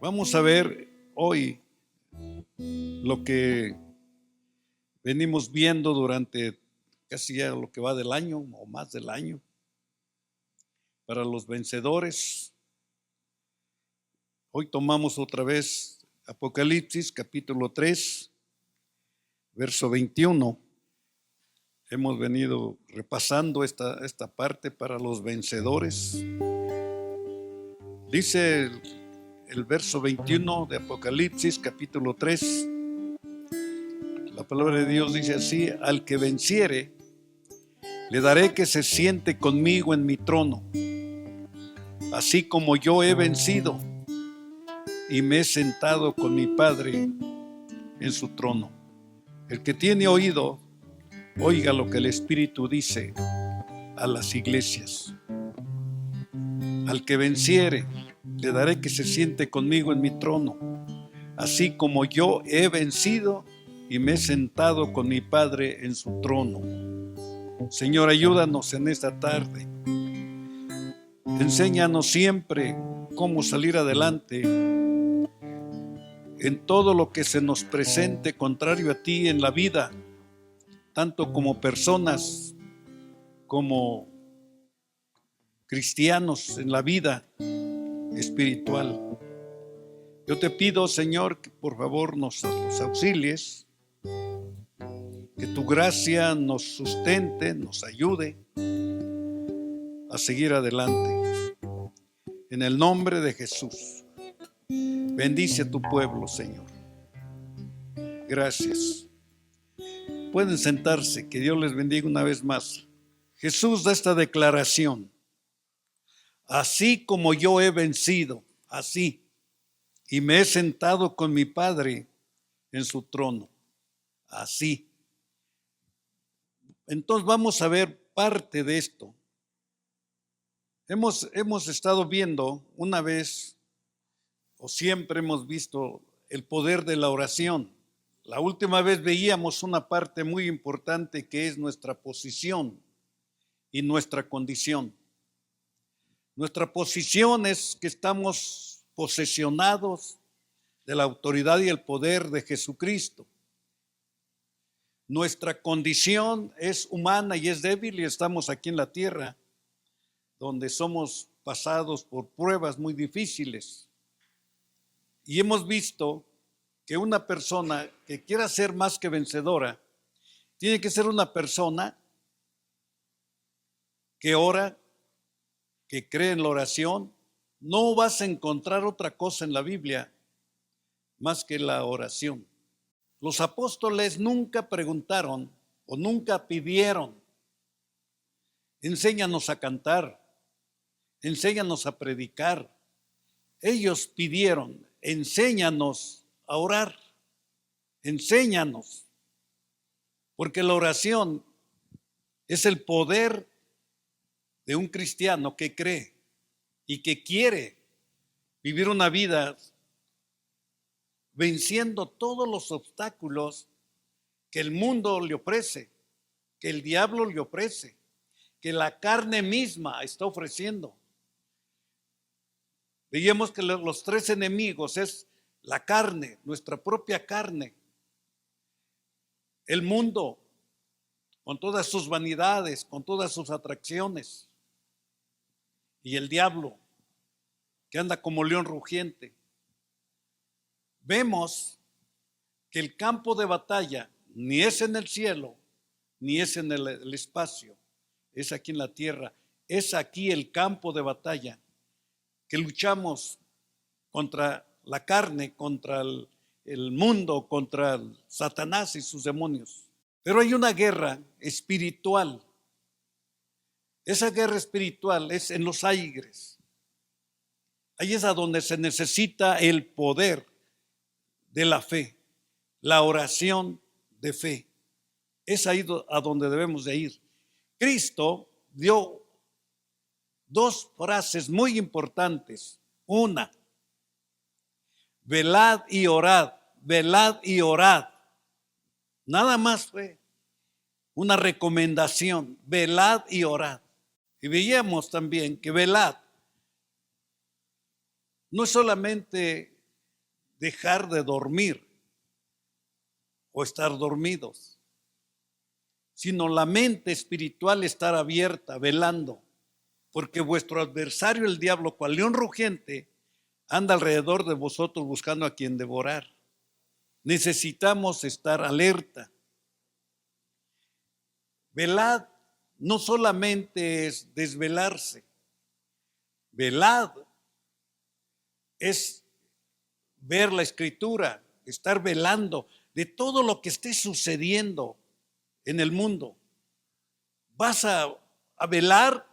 Vamos a ver hoy lo que venimos viendo durante casi ya lo que va del año o más del año. Para los vencedores, hoy tomamos otra vez Apocalipsis capítulo 3, verso 21. Hemos venido repasando esta parte para los vencedores. Dice el verso 21 de Apocalipsis capítulo 3. La palabra de Dios dice así: al que venciere, le daré que se siente conmigo en mi trono, así como yo he vencido y me he sentado con mi Padre en su trono. El que tiene oído, oiga lo que el Espíritu dice a las iglesias. Al que venciere, le daré que se siente conmigo en mi trono, así como yo he vencido y me he sentado con mi Padre en su trono. Señor, ayúdanos en esta tarde. Enséñanos siempre cómo salir adelante en todo lo que se nos presente contrario a ti en la vida, tanto como personas, como cristianos en la vida espiritual. Yo te pido, Señor, que por favor nos auxilies, que tu gracia nos sustente, nos ayude a seguir adelante. En el nombre de Jesús, bendice a tu pueblo, Señor. Gracias. Pueden sentarse, que Dios les bendiga una vez más. Jesús da esta declaración: así como yo he vencido, así, y me he sentado con mi Padre en su trono, así. Entonces vamos a ver parte de esto. Hemos estado viendo una vez, o siempre hemos visto, el poder de la oración. La última vez veíamos una parte muy importante que es nuestra posición y nuestra condición. Nuestra posición es que estamos posesionados de la autoridad y el poder de Jesucristo. Nuestra condición es humana y es débil, y estamos aquí en la tierra, donde somos pasados por pruebas muy difíciles. Y hemos visto que una persona que quiera ser más que vencedora, tiene que ser una persona que ora, que cree en la oración. No vas a encontrar otra cosa en la Biblia más que la oración. Los apóstoles nunca preguntaron o nunca pidieron: enséñanos a cantar, enséñanos a predicar. Ellos pidieron: enséñanos a orar, enséñanos. Porque la oración es el poder de un cristiano que cree y que quiere vivir una vida venciendo todos los obstáculos que el mundo le ofrece, que el diablo le ofrece, que la carne misma está ofreciendo. Veíamos que los tres enemigos es la carne, nuestra propia carne, el mundo con todas sus vanidades, con todas sus atracciones, y el diablo que anda como león rugiente. Vemos que el campo de batalla ni es en el cielo, ni es en el espacio, es aquí en la tierra. Es aquí el campo de batalla, que luchamos contra la carne, contra el mundo, contra Satanás y sus demonios. Pero hay una guerra espiritual. Esa guerra espiritual es en los aires. Ahí es a donde se necesita el poder de la fe, la oración de fe. Es ahí a donde debemos de ir. Cristo dio dos frases muy importantes. Una: velad y orad, velad y orad. Nada más fue una recomendación: velad y orad. Y veíamos también que velad no es solamente dejar de dormir o estar dormidos, sino la mente espiritual estar abierta, velando, porque vuestro adversario, el diablo, cual león rugiente, anda alrededor de vosotros buscando a quien devorar. Necesitamos estar alerta. Velad no solamente es desvelarse, velad es ver la escritura, estar velando de todo lo que esté sucediendo en el mundo. Vas a velar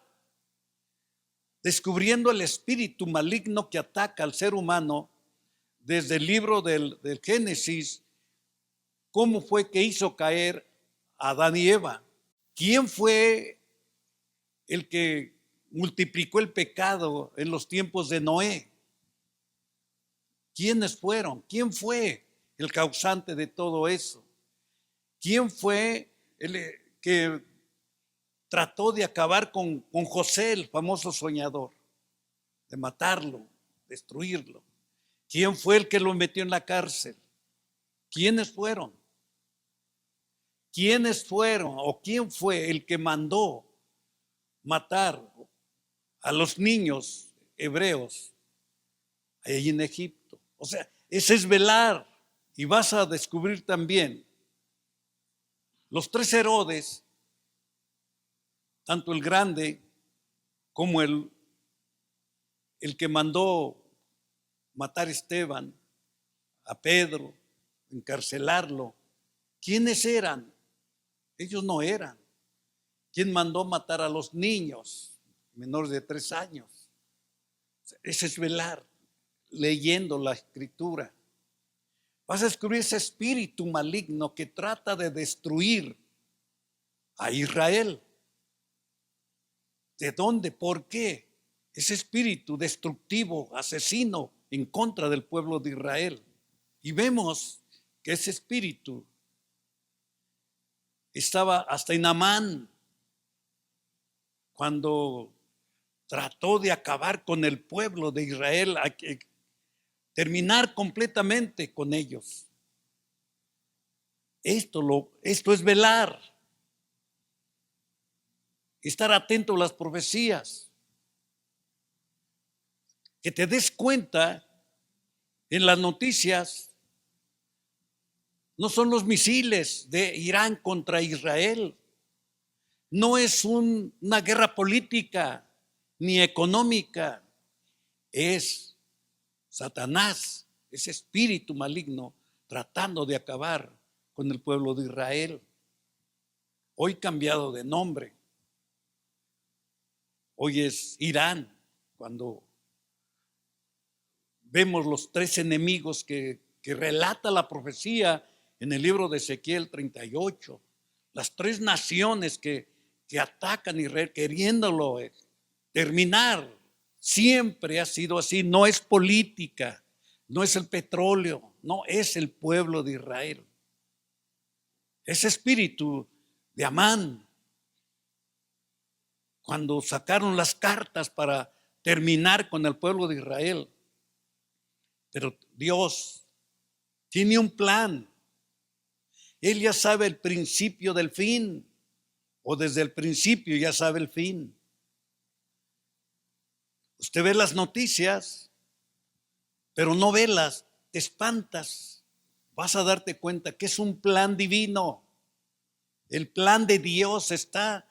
descubriendo el espíritu maligno que ataca al ser humano desde el libro del Génesis. ¿Cómo fue que hizo caer a Adán y Eva? ¿Quién fue el que multiplicó el pecado en los tiempos de Noé? ¿Quiénes fueron? ¿Quién fue el causante de todo eso? ¿Quién fue el que trató de acabar con José, el famoso soñador? De matarlo, destruirlo. ¿Quién fue el que lo metió en la cárcel? ¿Quiénes fueron? ¿Quiénes fueron o quién fue el que mandó matar a los niños hebreos allí en Egipto? O sea, ese es velar. Y vas a descubrir también los tres Herodes, tanto el grande como el que mandó matar a Esteban, a Pedro, encarcelarlo. ¿Quiénes eran? Ellos no eran. ¿Quién mandó matar a los niños menores de 3 años? Ese es velar, leyendo la escritura. Vas a descubrir ese espíritu maligno que trata de destruir a Israel. ¿De dónde? ¿Por qué? Ese espíritu destructivo, asesino en contra del pueblo de Israel. Y vemos que ese espíritu estaba hasta en Amán, cuando trató de acabar con el pueblo de Israel, a terminar completamente con ellos. Esto es velar, estar atento a las profecías, que te des cuenta en las noticias. No son los misiles de Irán contra Israel. No es una guerra política ni económica. Es Satanás, ese espíritu maligno, tratando de acabar con el pueblo de Israel. Hoy cambiado de nombre. Hoy es Irán. Cuando vemos los 3 enemigos que relata la profecía en el libro de Ezequiel 38, las 3 naciones que atacan a Israel queriéndolo terminar. Siempre ha sido así. No es política, no es el petróleo, no es el pueblo de Israel. Ese espíritu de Amán, cuando sacaron las cartas para terminar con el pueblo de Israel. Pero Dios tiene un plan. Él ya sabe el principio del fin, o desde el principio ya sabe el fin. Usted ve las noticias, pero no velas, te espantas. Vas a darte cuenta que es un plan divino. El plan de Dios está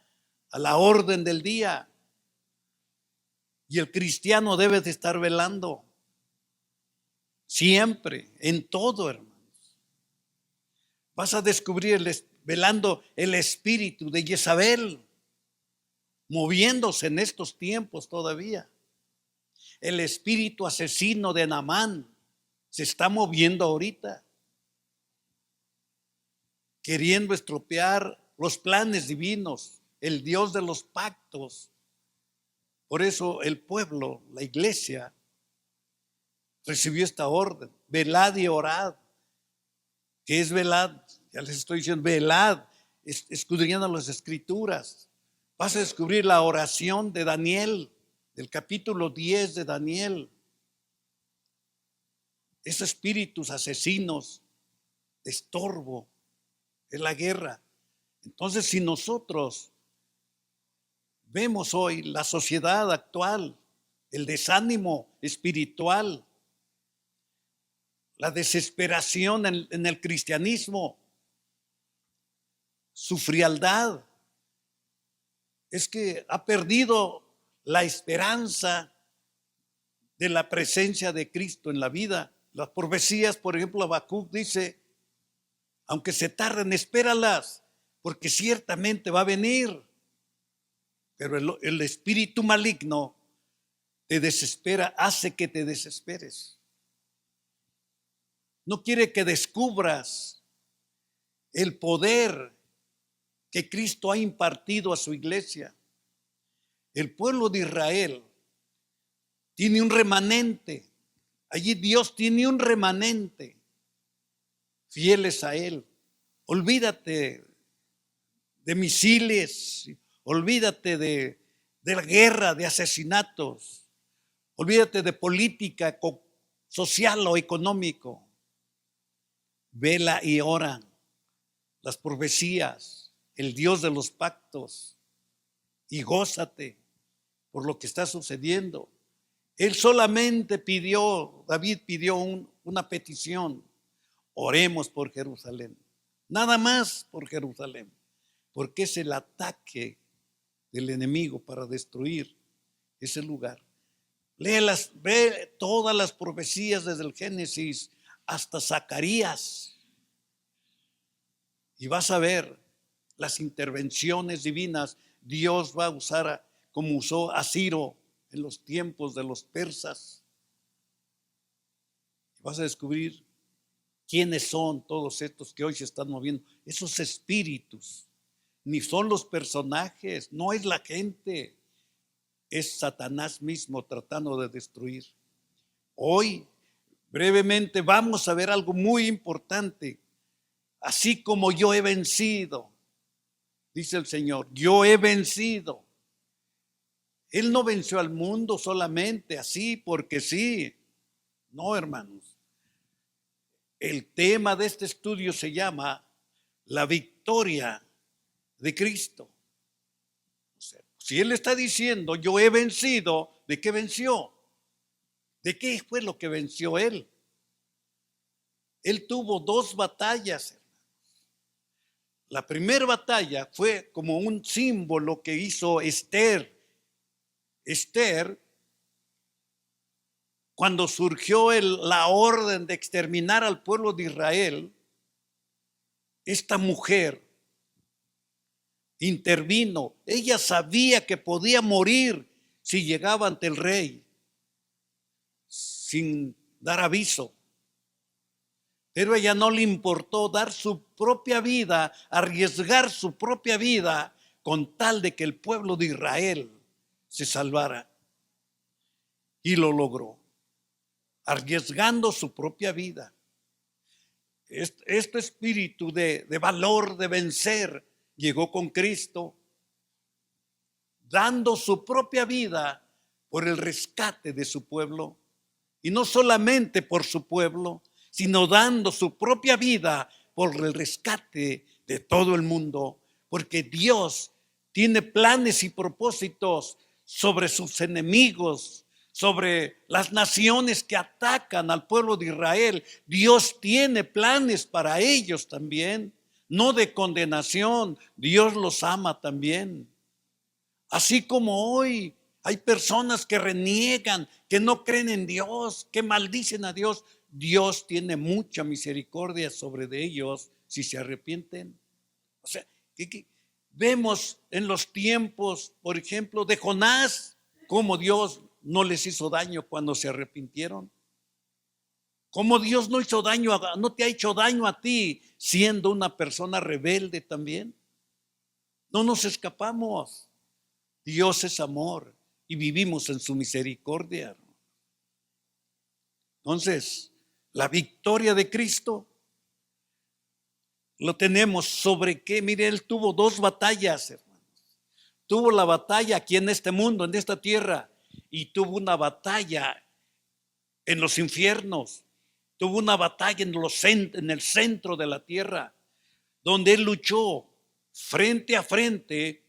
a la orden del día. Y el cristiano debe de estar velando. Siempre, en todo, hermanos. Vas a descubrir velando el espíritu de Jezabel, moviéndose en estos tiempos todavía. El espíritu asesino de Naamán se está moviendo ahorita, queriendo estropear los planes divinos, el Dios de los pactos. Por eso el pueblo, la iglesia, recibió esta orden: velad y orad. ¿Qué es velad? Ya les estoy diciendo, velad, escudriñando las escrituras. Vas a descubrir la oración de Daniel, del capítulo 10 de Daniel. esos espíritus asesinos de estorbo, es la guerra. Entonces, si nosotros vemos hoy la sociedad actual, el desánimo espiritual, la desesperación en el cristianismo, su frialdad, es que ha perdido la esperanza de la presencia de Cristo en la vida. Las profecías, por ejemplo, Habacuc dice, aunque se tarden, espéralas, porque ciertamente va a venir. Pero el espíritu maligno te desespera, hace que te desesperes. No quiere que descubras el poder que Cristo ha impartido a su iglesia. El pueblo de Israel tiene un remanente. Allí Dios tiene un remanente fieles a Él. Olvídate de misiles, olvídate de la guerra, de asesinatos, olvídate de política social o económico. Vela y ora, las profecías, el Dios de los pactos, y gózate por lo que está sucediendo. Él solamente pidió, David pidió una petición: oremos por Jerusalén, nada más por Jerusalén, porque es el ataque del enemigo para destruir ese lugar. Ve todas las profecías desde el Génesis hasta Zacarías y vas a ver las intervenciones divinas. Dios va a usar como usó a Ciro en los tiempos de los persas. Vas a descubrir quiénes son todos estos que hoy se están moviendo. Esos espíritus ni son los personajes, no es la gente, es Satanás mismo tratando de destruir. Hoy, brevemente, vamos a ver algo muy importante. Así como yo he vencido, dice el Señor, yo he vencido. Él no venció al mundo solamente así porque sí. No, hermanos. El tema de este estudio se llama la victoria de Cristo. O sea, si Él está diciendo, yo he vencido, ¿de qué venció? ¿De qué fue lo que venció Él? Él tuvo dos batallas, hermanos. La primera batalla fue como un símbolo que hizo Esther. Esther, cuando surgió la orden de exterminar al pueblo de Israel, esta mujer intervino. Ella sabía que podía morir si llegaba ante el rey sin dar aviso. Pero a ella no le importó dar su propia vida, arriesgar su propia vida con tal de que el pueblo de Israel se salvara. Y lo logró, arriesgando su propia vida. Este espíritu de valor, de vencer, llegó con Cristo, dando su propia vida por el rescate de su pueblo. Y no solamente por su pueblo, sino dando su propia vida por el rescate de todo el mundo. Porque Dios tiene planes y propósitos sobre sus enemigos, sobre las naciones que atacan al pueblo de Israel. Dios tiene planes para ellos también, no de condenación. Dios los ama también. Así como hoy hay personas que reniegan, que no creen en Dios, que maldicen a Dios. Dios tiene mucha misericordia sobre de ellos si se arrepienten. O sea, que vemos en los tiempos, por ejemplo, de Jonás, cómo Dios no les hizo daño cuando se arrepintieron. Cómo Dios no hizo daño, no te ha hecho daño a ti siendo una persona rebelde también. No nos escapamos. Dios es amor y vivimos en su misericordia. Entonces, la victoria de Cristo lo tenemos sobre qué. Mire, Él tuvo dos batallas, hermanos. Tuvo la batalla aquí en este mundo, en esta tierra, y tuvo una batalla en los infiernos. tuvo una batalla en el centro de la tierra, donde él luchó frente a frente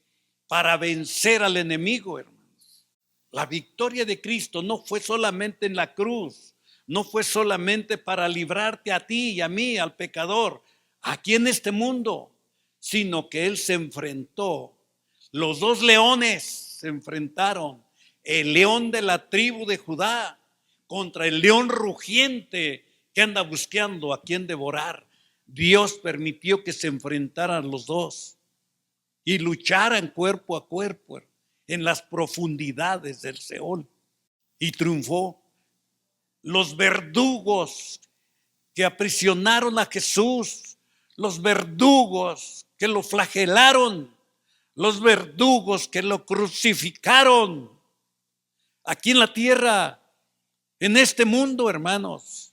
para vencer al enemigo, hermanos. La victoria de Cristo no fue solamente en la cruz, no fue solamente para librarte a ti y a mí, al pecador, aquí en este mundo, sino que él se enfrentó. Los dos leones se enfrentaron, el león de la tribu de Judá contra el león rugiente que anda buscando a quien devorar. Dios permitió que se enfrentaran los dos y lucharan cuerpo a cuerpo en las profundidades del Seol, y triunfó. Los verdugos que aprisionaron a Jesús, los verdugos que lo flagelaron, los verdugos que lo crucificaron aquí en la tierra, en este mundo, hermanos,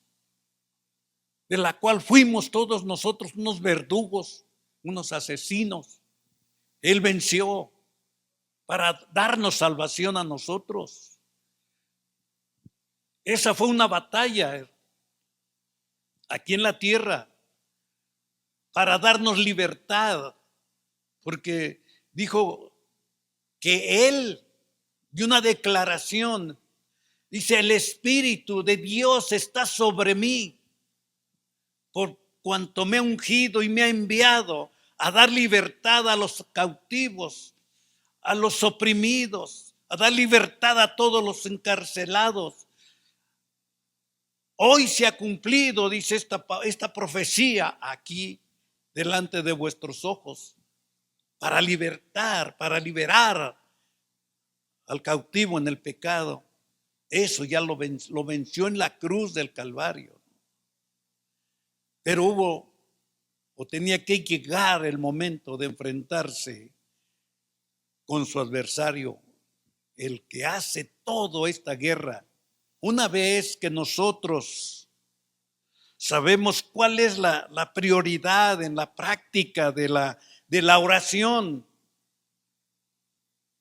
de la cual fuimos todos nosotros unos verdugos, unos asesinos. Él venció para darnos salvación a nosotros. Esa fue una batalla aquí en la tierra para darnos libertad, porque dijo que él dio una declaración. Dice: el Espíritu de Dios está sobre mí, por cuanto me ha ungido y me ha enviado a dar libertad a los cautivos, a los oprimidos, a dar libertad a todos los encarcelados. Hoy se ha cumplido, dice esta profecía aquí delante de vuestros ojos, para libertar, para liberar al cautivo en el pecado. Eso ya lo venció en la cruz del Calvario. Pero tenía que llegar el momento de enfrentarse con su adversario, el que hace toda esta guerra. Una vez que nosotros sabemos cuál es la prioridad en la práctica de la oración,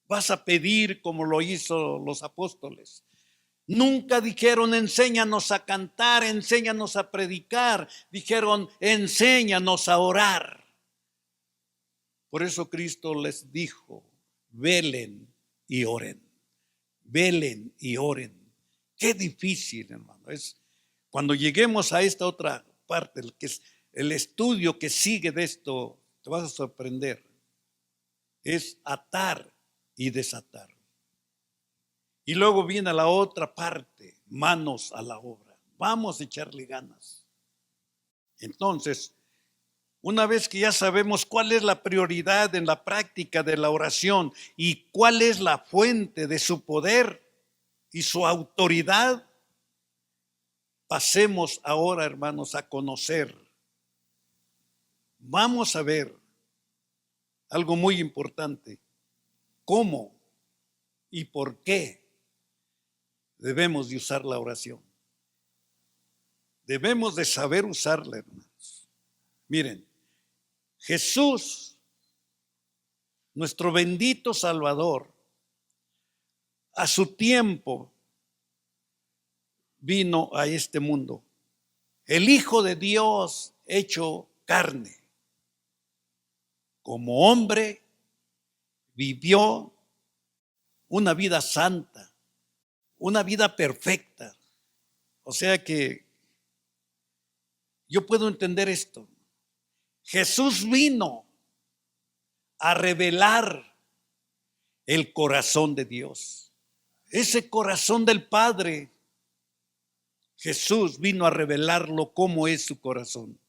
vas a pedir como lo hizo los apóstoles. Nunca dijeron: enséñanos a cantar, enséñanos a predicar. Dijeron: enséñanos a orar. Por eso Cristo les dijo: velen y oren. Velen y oren. Qué difícil, hermano. Es cuando lleguemos a esta otra parte, que es el estudio que sigue de esto, te vas a sorprender. Es atar y desatar. Y luego viene la otra parte: manos a la obra. Vamos a echarle ganas. Entonces, una vez que ya sabemos cuál es la prioridad en la práctica de la oración y cuál es la fuente de su poder y su autoridad, pasemos ahora, hermanos, a conocer. Vamos a ver algo muy importante: cómo y por qué debemos de usar la oración. Debemos de saber usarla, hermanos. Miren, Jesús, nuestro bendito Salvador, a su tiempo vino a este mundo. El Hijo de Dios hecho carne. Como hombre, vivió una vida santa, una vida perfecta. O sea que yo puedo entender esto. Jesús vino a revelar el corazón de Dios. Ese corazón del Padre, Jesús vino a revelarlo cómo es su corazón.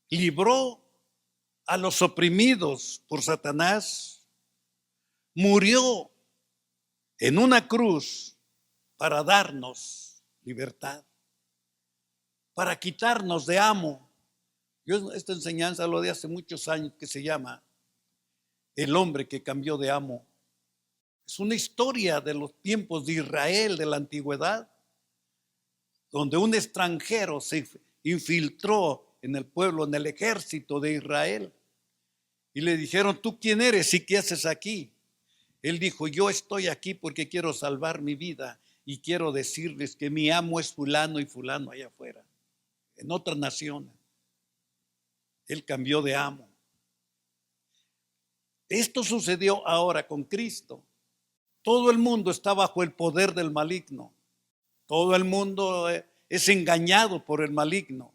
Libró a los oprimidos por Satanás. Murió en una cruz para darnos libertad, para quitarnos de amo. Yo esta enseñanza lo di hace muchos años, que se llama El hombre que cambió de amo. Es una historia de los tiempos de Israel, de la antigüedad, donde un extranjero se infiltró en el pueblo, en el ejército de Israel, y le dijeron: ¿tú quién eres y qué haces aquí? Él dijo: yo estoy aquí porque quiero salvar mi vida y quiero decirles que mi amo es fulano y fulano allá afuera, en otras naciones. Él cambió de amo. Esto sucedió ahora con Cristo. Todo el mundo está bajo el poder del maligno. Todo el mundo es engañado por el maligno.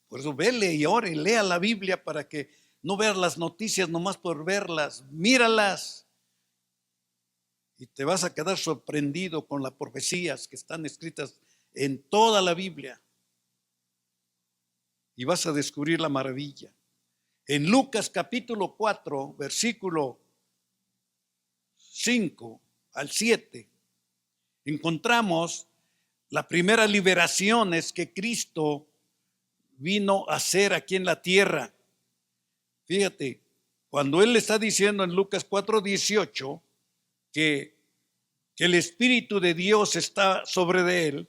Por eso vele y ore, lea la Biblia para que no veas las noticias nomás por verlas. Míralas. Y te vas a quedar sorprendido con las profecías que están escritas en toda la Biblia. Y vas a descubrir la maravilla. En Lucas capítulo 4, versículo 5 al 7, encontramos la primera liberación es que Cristo vino a hacer aquí en la tierra. Fíjate, cuando Él está diciendo en Lucas 4:18 que el Espíritu de Dios está sobre de Él,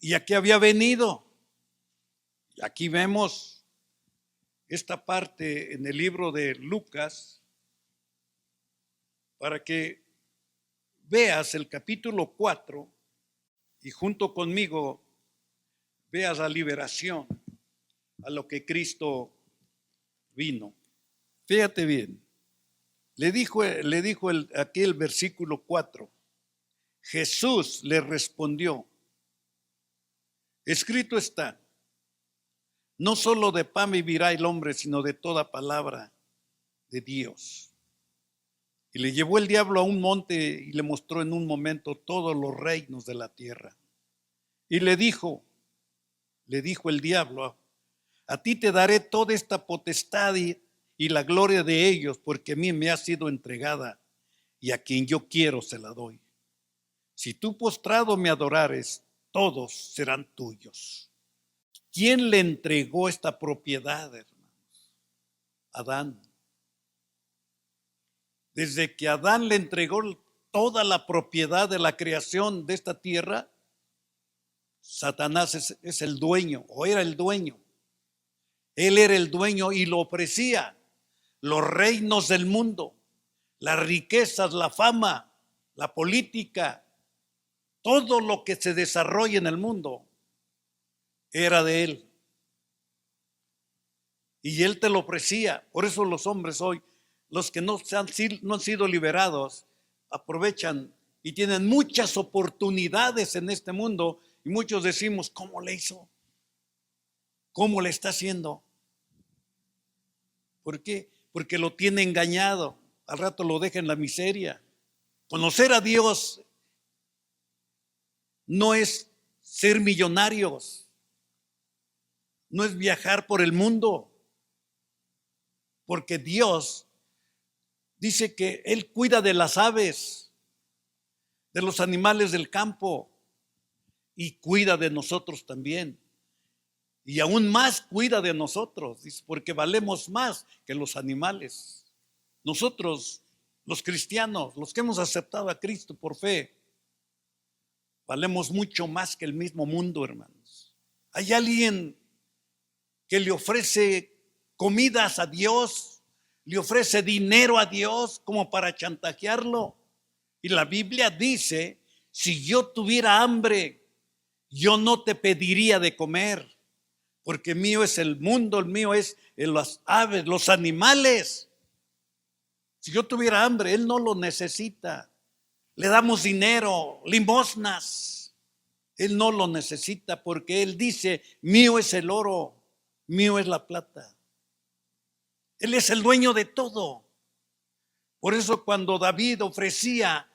y a qué había venido. Y aquí vemos esta parte en el libro de Lucas para que veas el capítulo 4 y junto conmigo veas la liberación a lo que Cristo vino. Fíjate bien, le dijo aquí el versículo 4, Jesús le respondió, escrito está, no solo de pan vivirá el hombre, sino de toda palabra de Dios. Y le llevó el diablo a un monte y le mostró en un momento todos los reinos de la tierra. Y le dijo el diablo, a ti te daré toda esta potestad y la gloria de ellos, porque a mí me ha sido entregada, y a quien yo quiero se la doy. Si tú postrado me adorares, todos serán tuyos. ¿Quién le entregó esta propiedad, hermanos? Adán. Desde que Adán le entregó toda la propiedad de la creación de esta tierra, Satanás es el dueño, o era el dueño. Él era el dueño y lo ofrecía. Los reinos del mundo, las riquezas, la fama, la política, todo lo que se desarrolla en el mundo era de él. Y él te lo ofrecía. Por eso los hombres hoy, los que no han sido liberados, aprovechan y tienen muchas oportunidades en este mundo. Y muchos decimos, ¿cómo le hizo? ¿Cómo le está haciendo? ¿Por qué? Porque lo tiene engañado. Al rato lo deja en la miseria. Conocer a Dios no es ser millonarios, no es viajar por el mundo, porque Dios dice que Él cuida de las aves, de los animales del campo, y cuida de nosotros también. Y aún más cuida de nosotros, dice, porque valemos más que los animales. Nosotros, los cristianos, los que hemos aceptado a Cristo por fe, valemos mucho más que el mismo mundo, hermanos. Hay alguien que le ofrece comidas a Dios, le ofrece dinero a Dios como para chantajearlo. Y la Biblia dice, si yo tuviera hambre, yo no te pediría de comer, porque mío es el mundo, el mío es las aves, los animales. Si yo tuviera hambre, Él no lo necesita. Le damos dinero, limosnas. Él no lo necesita porque Él dice, mío es el oro, mío es la plata. Él es el dueño de todo. Por eso cuando David ofrecía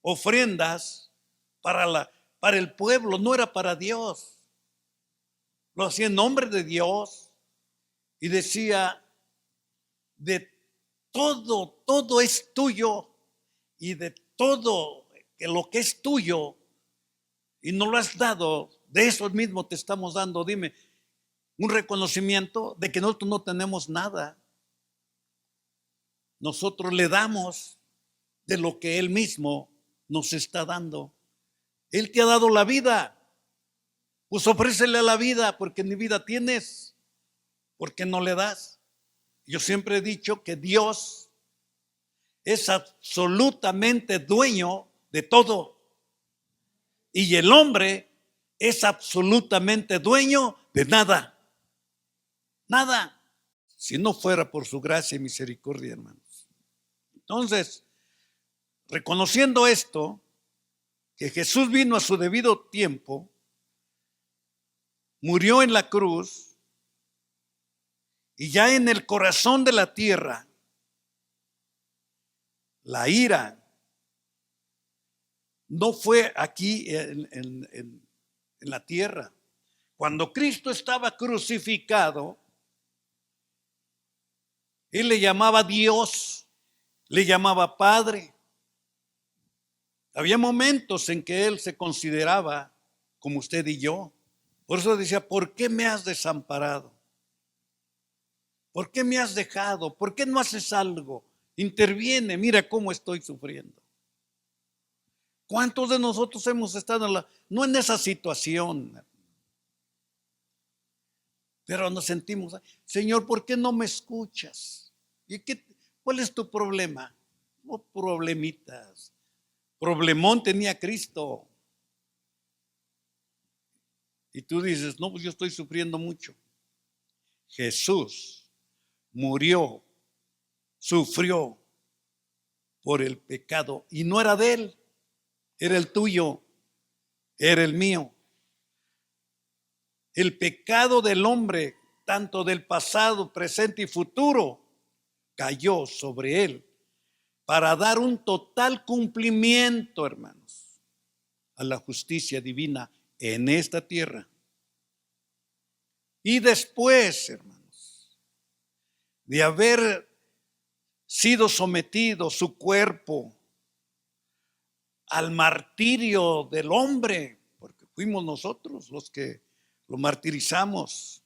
ofrendas para el pueblo, no era para Dios. Lo hacía en nombre de Dios y decía, de todo es tuyo, y de todo lo que es tuyo y no lo has dado, de eso mismo te estamos dando. Dime, un reconocimiento de que nosotros no tenemos nada. Nosotros le damos de lo que Él mismo nos está dando. Él te ha dado la vida, pues ofrécele la vida, porque ni vida tienes, porque no le das. Yo siempre he dicho que Dios es absolutamente dueño de todo. Y el hombre es absolutamente dueño de nada. Nada. Si no fuera por su gracia y misericordia, hermanos. Entonces, reconociendo esto, que Jesús vino a su debido tiempo, murió en la cruz, y ya en el corazón de la tierra, la ira no fue aquí en la tierra. Cuando Cristo estaba crucificado, Él le llamaba Dios, le llamaba Padre. Había momentos en que Él se consideraba como usted y yo. Por eso decía, ¿por qué me has desamparado? ¿Por qué me has dejado? ¿Por qué no haces algo? Interviene, mira cómo estoy sufriendo. ¿Cuántos de nosotros hemos estado no en esa situación? Pero nos sentimos, Señor, ¿por qué no me escuchas? ¿Y cuál es tu problema? No problemitas. Problemón tenía Cristo. Y tú dices, no, pues yo estoy sufriendo mucho. Jesús murió, sufrió por el pecado. Y no era de Él, era el tuyo, era el mío. El pecado del hombre, tanto del pasado, presente y futuro, cayó sobre Él para dar un total cumplimiento, hermanos, a la justicia divina en esta tierra. Y después, hermanos, de haber sido sometido su cuerpo al martirio del hombre, porque fuimos nosotros los que lo martirizamos,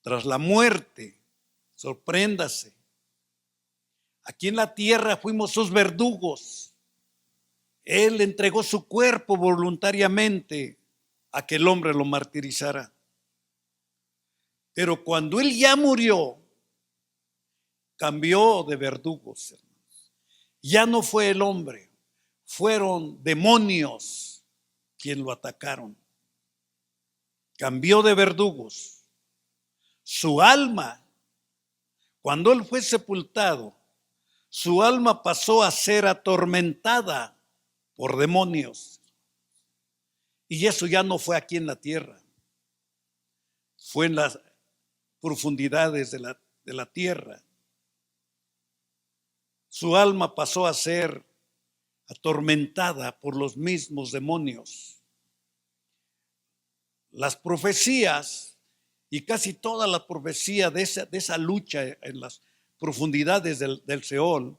tras la muerte, sorpréndase, aquí en la tierra fuimos sus verdugos. Él entregó su cuerpo voluntariamente a que el hombre lo martirizara. Pero cuando Él ya murió, cambió de verdugos, hermanos. Ya no fue el hombre, fueron demonios quien lo atacaron. Cambió de verdugos. Su alma, cuando Él fue sepultado, su alma pasó a ser atormentada por demonios. Y eso ya no fue aquí en la tierra, fue en las profundidades de la tierra. Su alma pasó a ser atormentada por los mismos demonios. Las profecías y casi toda la profecía de esa lucha en las profundidades del Seol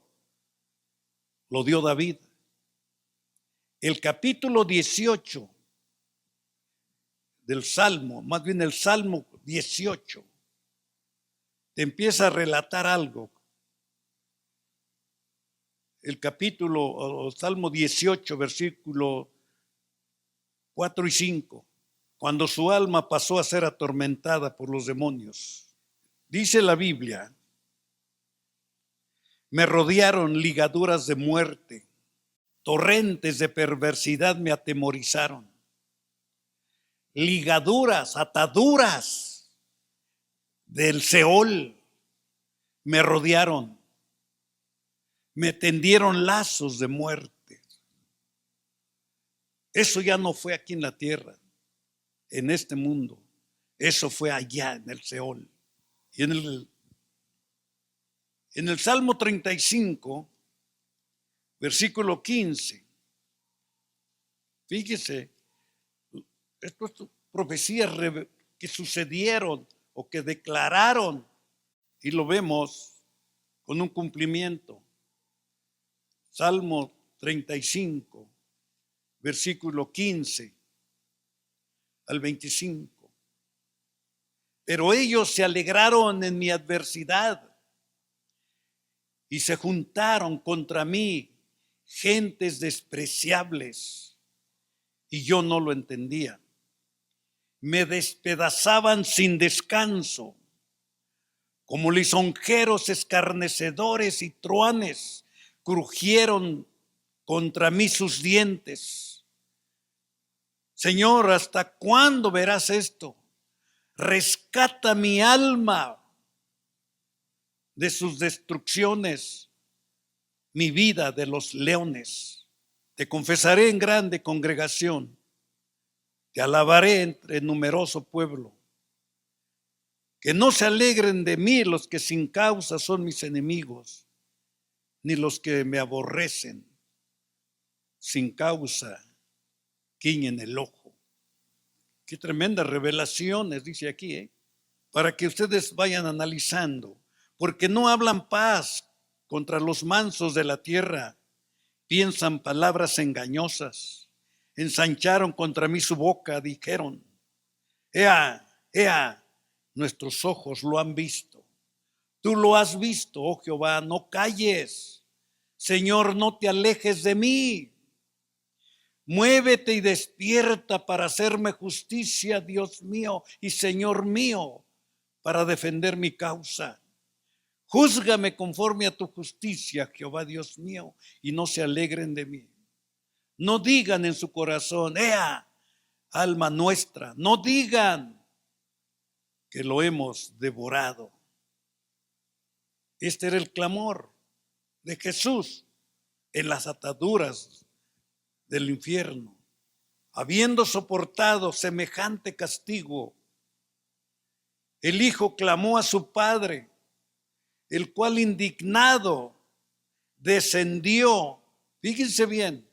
lo dio David. El capítulo 18 del Salmo, más bien el Salmo 18, te empieza a relatar algo. El capítulo, o Salmo 18, versículo 4 y 5, cuando su alma pasó a ser atormentada por los demonios. Dice la Biblia, me rodearon ligaduras de muerte, torrentes de perversidad me atemorizaron. Ligaduras, ataduras del Seol me rodearon, me tendieron lazos de muerte. Eso ya no fue aquí en la tierra, en este mundo. Eso fue allá en el Seol. Y en el Salmo 35, versículo 15, fíjese, estas profecías que sucedieron o que declararon, y lo vemos con un cumplimiento. Salmo 35, versículo 15 al 25. Pero ellos se alegraron en mi adversidad y se juntaron contra mí gentes despreciables, y yo no lo entendía. Me despedazaban sin descanso, como lisonjeros escarnecedores y truanes, crujieron contra mí sus dientes. Señor, ¿hasta cuándo verás esto? Rescata mi alma de sus destrucciones, mi vida de los leones. Te confesaré en grande congregación, te alabaré entre numeroso pueblo. Que no se alegren de mí los que sin causa son mis enemigos, ni los que me aborrecen sin causa guiñen el ojo. Qué tremendas revelaciones dice aquí, para que ustedes vayan analizando, porque no hablan paz contra los mansos de la tierra, piensan palabras engañosas, ensancharon contra mí su boca, dijeron, ea, ea, nuestros ojos lo han visto. Tú lo has visto, oh Jehová, no calles. Señor, no te alejes de mí. Muévete y despierta para hacerme justicia, Dios mío y Señor mío, para defender mi causa. Júzgame conforme a tu justicia, Jehová Dios mío, y no se alegren de mí. No digan en su corazón, ea, alma nuestra, no digan que lo hemos devorado. Este era el clamor de Jesús en las ataduras del infierno. Habiendo soportado semejante castigo, el Hijo clamó a su Padre, el cual indignado descendió. Fíjense bien,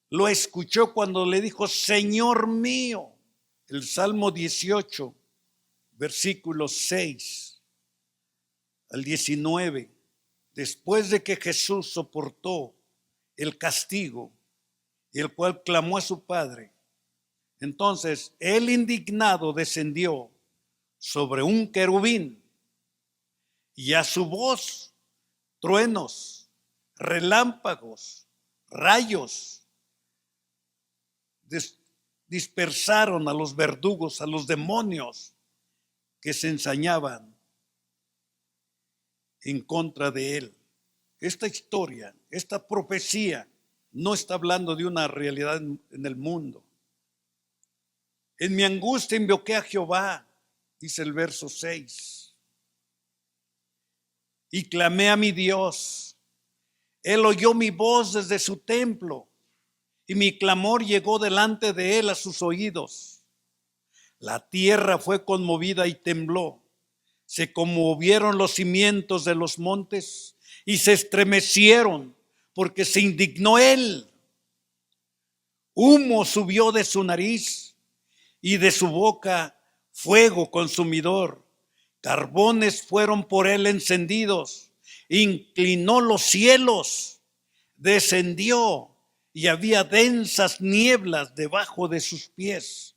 lo escuchó cuando le dijo, Señor mío. El Salmo 18, versículos 6 al 19. Después de que Jesús soportó el castigo, el cual clamó a su Padre, entonces el indignado descendió sobre un querubín y a su voz truenos, relámpagos, rayos dispersaron a los verdugos, a los demonios que se ensañaban en contra de él. Esta historia, esta profecía no está hablando de una realidad en el mundo. En mi angustia invoqué a Jehová, dice el verso 6, y clamé a mi Dios. Él oyó mi voz desde su templo, y mi clamor llegó delante de él a sus oídos. La tierra fue conmovida y tembló. Se conmovieron los cimientos de los montes y se estremecieron porque se indignó él. Humo subió de su nariz y de su boca fuego consumidor. Carbones fueron por él encendidos. Inclinó los cielos, descendió y había densas nieblas debajo de sus pies.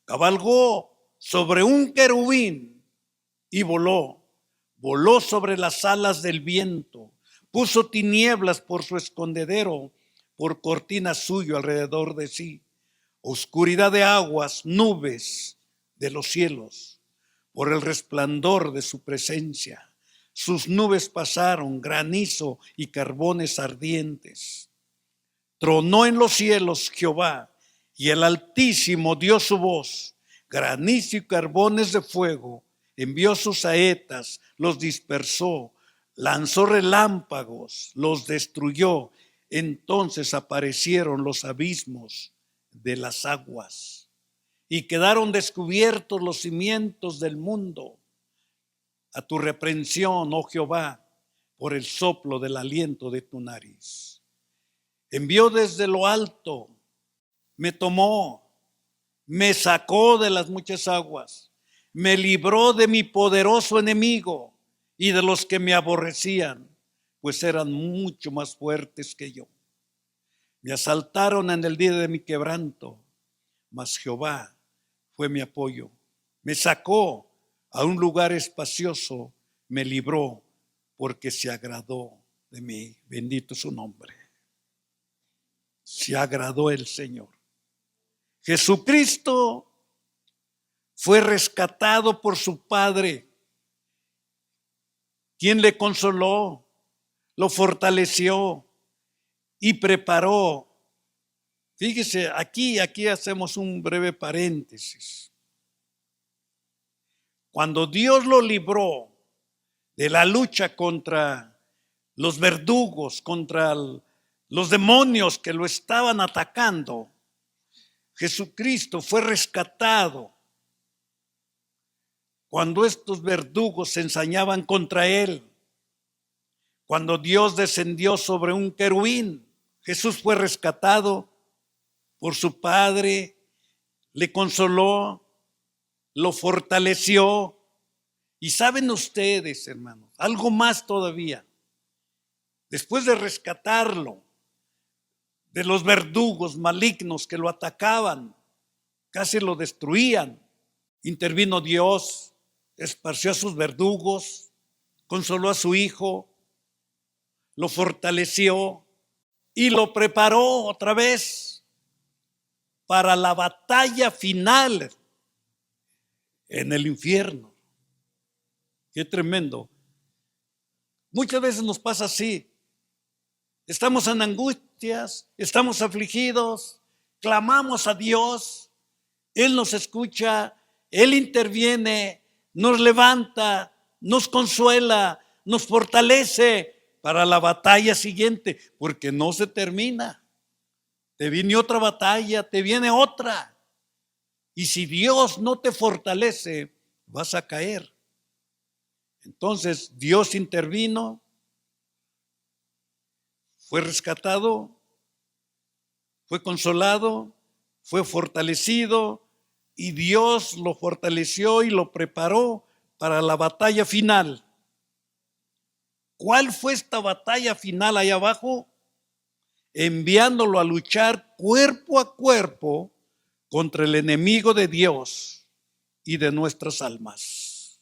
Cabalgó sobre un querubín y voló sobre las alas del viento, puso tinieblas por su escondedero, por cortina suyo alrededor de sí, oscuridad de aguas, nubes de los cielos, por el resplandor de su presencia. Sus nubes pasaron, granizo y carbones ardientes. Tronó en los cielos Jehová, y el Altísimo dio su voz, granizo y carbones de fuego. Envió sus saetas, los dispersó, lanzó relámpagos, los destruyó. Entonces aparecieron los abismos de las aguas y quedaron descubiertos los cimientos del mundo. A tu reprensión, oh Jehová, por el soplo del aliento de tu nariz. Envió desde lo alto, me tomó, me sacó de las muchas aguas. Me libró de mi poderoso enemigo y de los que me aborrecían, pues eran mucho más fuertes que yo. Me asaltaron en el día de mi quebranto, mas Jehová fue mi apoyo. Me sacó a un lugar espacioso, me libró porque se agradó de mí. Bendito su nombre. Se agradó el Señor. Jesucristo fue rescatado por su Padre quien le consoló, lo fortaleció y preparó. Fíjese, aquí hacemos un breve paréntesis. Cuando Dios lo libró de la lucha contra los verdugos, contra los demonios que lo estaban atacando, Jesucristo fue rescatado cuando estos verdugos se ensañaban contra él. Cuando Dios descendió sobre un querubín, Jesús fue rescatado por su Padre, le consoló, lo fortaleció. Y saben ustedes, hermanos, algo más todavía. Después de rescatarlo de los verdugos malignos que lo atacaban, casi lo destruían, intervino Dios, esparció a sus verdugos, consoló a su hijo, lo fortaleció y lo preparó otra vez para la batalla final en el infierno. Qué tremendo. Muchas veces nos pasa así. Estamos en angustias, estamos afligidos, clamamos a Dios, Él nos escucha, Él interviene, nos levanta, nos consuela, nos fortalece para la batalla siguiente, porque no se termina. Te viene otra batalla, te viene otra. Y si Dios no te fortalece, vas a caer. Entonces Dios intervino, fue rescatado, fue consolado, fue fortalecido y Dios lo fortaleció y lo preparó para la batalla final. ¿Cuál fue esta batalla final allá abajo? Enviándolo a luchar cuerpo a cuerpo contra el enemigo de Dios y de nuestras almas.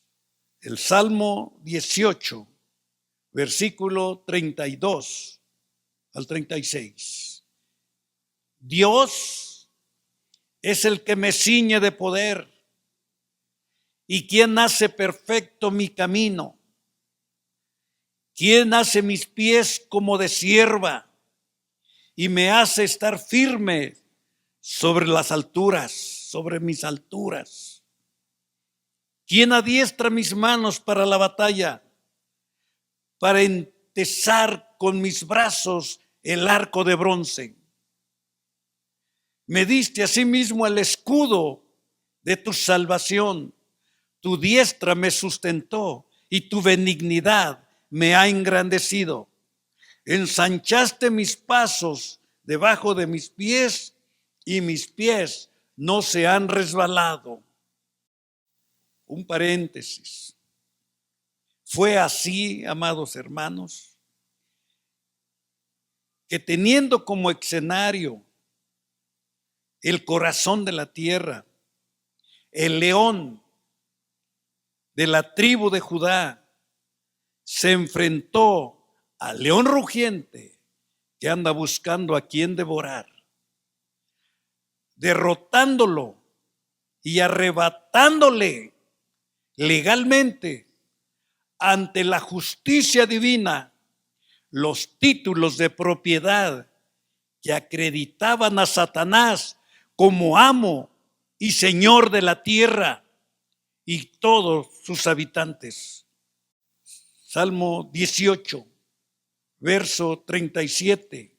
El Salmo 18, versículo 32 al 36. Dios es el que me ciñe de poder y quien hace perfecto mi camino. ¿Quién hace mis pies como de cierva y me hace estar firme sobre las alturas, sobre mis alturas? ¿Quién adiestra mis manos para la batalla, para entesar con mis brazos el arco de bronce? Me diste asimismo el escudo de tu salvación, tu diestra me sustentó y tu benignidad me ha engrandecido. Ensanchaste mis pasos debajo de mis pies y mis pies no se han resbalado. Un paréntesis. Fue así, amados hermanos, que teniendo como escenario el corazón de la tierra, el león de la tribu de Judá se enfrentó al león rugiente que anda buscando a quien devorar, derrotándolo y arrebatándole legalmente ante la justicia divina los títulos de propiedad que acreditaban a Satanás como amo y señor de la tierra y todos sus habitantes. Salmo 18, verso 37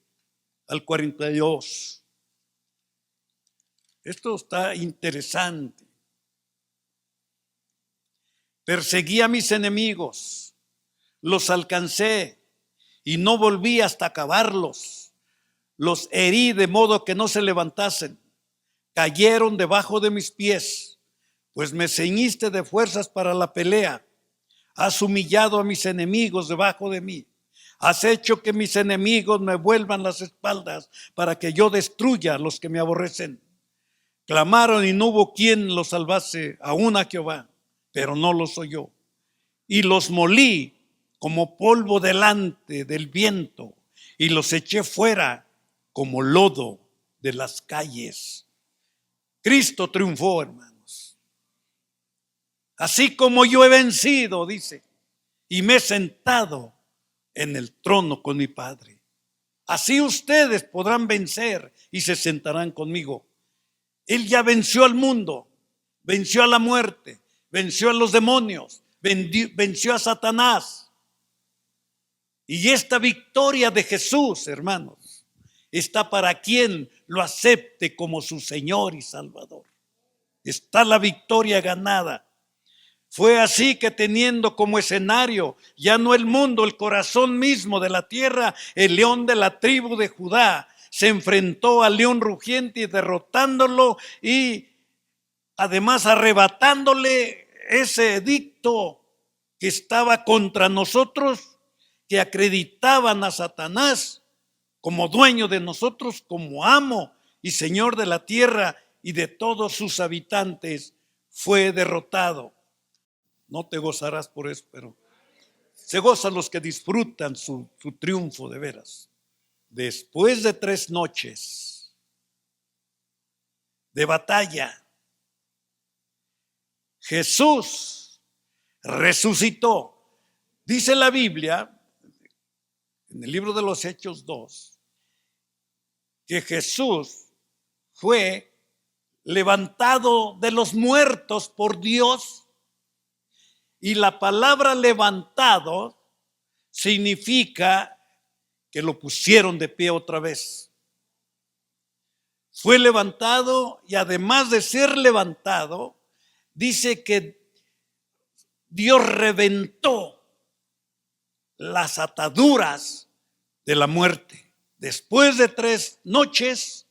al 42. Esto está interesante. Perseguí a mis enemigos, los alcancé y no volví hasta acabarlos. Los herí de modo que no se levantasen. Cayeron debajo de mis pies, pues me ceñiste de fuerzas para la pelea. Has humillado a mis enemigos debajo de mí. Has hecho que mis enemigos me vuelvan las espaldas para que yo destruya a los que me aborrecen. Clamaron y no hubo quien los salvase, aún a Jehová, pero no los oyó. Y los molí como polvo delante del viento y los eché fuera como lodo de las calles. Cristo triunfó, hermanos. Así como yo he vencido, dice, y me he sentado en el trono con mi Padre. Así ustedes podrán vencer y se sentarán conmigo. Él ya venció al mundo, venció a la muerte, venció a los demonios, venció a Satanás. Y esta victoria de Jesús, hermanos, está para quien lo acepte como su Señor y Salvador. Está la victoria ganada. Fue así que, teniendo como escenario ya no el mundo, el corazón mismo de la tierra, el león de la tribu de Judá se enfrentó al león rugiente y derrotándolo, y además arrebatándole ese edicto que estaba contra nosotros, que acreditaban a Satanás como dueño de nosotros, como amo y señor de la tierra y de todos sus habitantes. Fue derrotado. No te gozarás por eso, pero se gozan los que disfrutan su triunfo de veras. Después de 3 noches de batalla, Jesús resucitó. Dice la Biblia, en el libro de los Hechos 2, que Jesús fue levantado de los muertos por Dios. Y la palabra levantado significa que lo pusieron de pie otra vez. Fue levantado, y además de ser levantado, dice que Dios reventó las ataduras de la muerte. Después de 3 noches,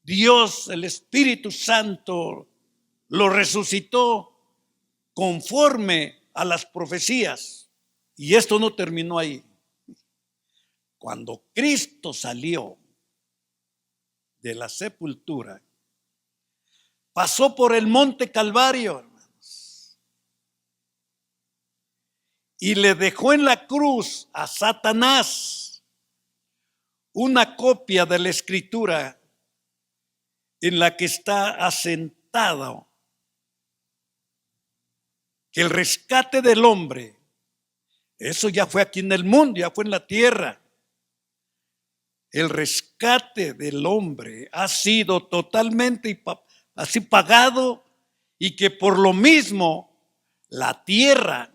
Dios, el Espíritu Santo, lo resucitó conforme a las profecías. Y esto no terminó ahí. Cuando Cristo salió de la sepultura, pasó por el monte Calvario, hermanos, y le dejó en la cruz a Satanás una copia de la Escritura en la que está asentado que el rescate del hombre, eso ya fue aquí en el mundo, ya fue en la tierra. El rescate del hombre ha sido totalmente así pagado, y que por lo mismo la tierra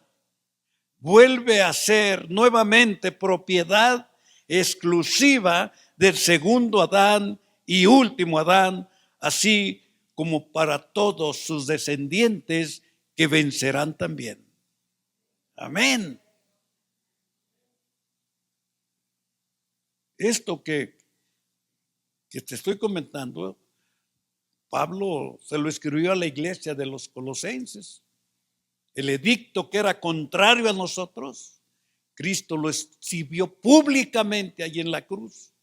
vuelve a ser nuevamente propiedad exclusiva del segundo Adán y último Adán, así como para todos sus descendientes que vencerán también. Amén. Esto que te estoy comentando, Pablo se lo escribió a la iglesia de los Colosenses. El edicto que era contrario a nosotros, Cristo lo exhibió públicamente allí en la cruz,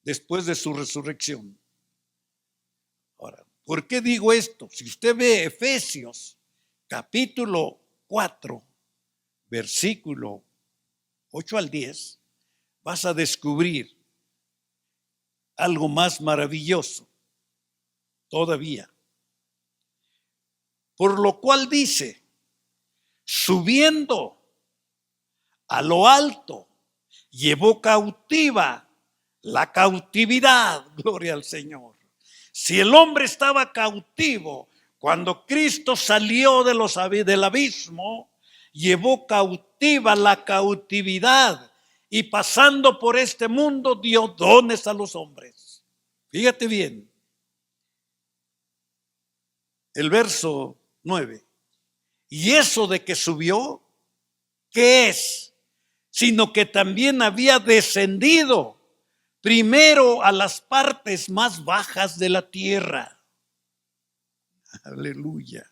después de su resurrección. Ahora, ¿por qué digo esto? Si usted ve Efesios capítulo 4, versículo 8 al 10, vas a descubrir algo más maravilloso todavía. Por lo cual dice, subiendo a lo alto, llevó cautiva la cautividad. Gloria al Señor. Si el hombre estaba cautivo cuando Cristo salió del abismo, llevó cautiva la cautividad, y pasando por este mundo dio dones a los hombres. Fíjate bien, el verso 9. Y eso de que subió, ¿qué es? Sino que también había descendido primero a las partes más bajas de la tierra. Aleluya.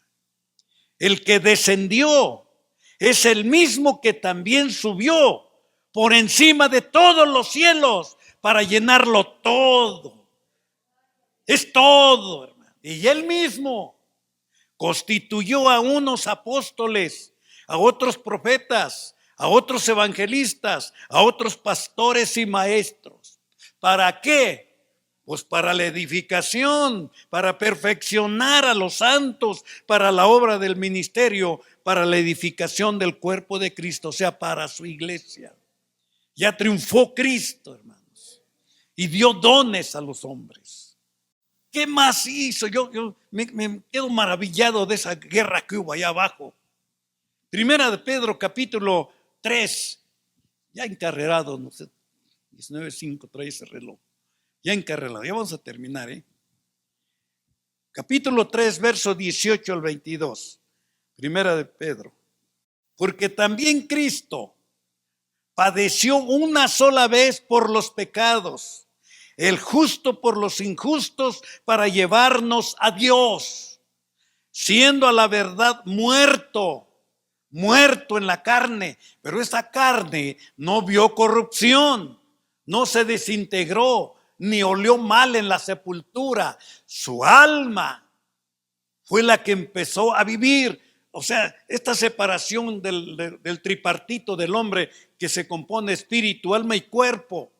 El que descendió es el mismo que también subió por encima de todos los cielos para llenarlo todo. Es todo, hermano. Y él mismo constituyó a unos apóstoles, a otros profetas, a otros evangelistas, a otros pastores y maestros. ¿Para qué? Pues para la edificación, para perfeccionar a los santos, para la obra del ministerio, para la edificación del cuerpo de Cristo, o sea, para su iglesia. Ya triunfó Cristo, hermanos, y dio dones a los hombres. ¿Qué más hizo? Yo me quedo maravillado de esa guerra que hubo allá abajo. Primera de Pedro, capítulo 3, ya encarrerado, no sé, 19:5 trae ese reloj. Ya encarrelado, ya vamos a terminar, Capítulo 3, verso 18 al 22. Primera de Pedro. Porque también Cristo padeció una sola vez por los pecados, el justo por los injustos, para llevarnos a Dios, siendo a la verdad muerto en la carne, pero esa carne no vio corrupción, no se desintegró, ni olió mal en la sepultura. Su alma fue la que empezó a vivir. O sea, esta separación del tripartito del hombre que se compone espíritu, alma y cuerpo,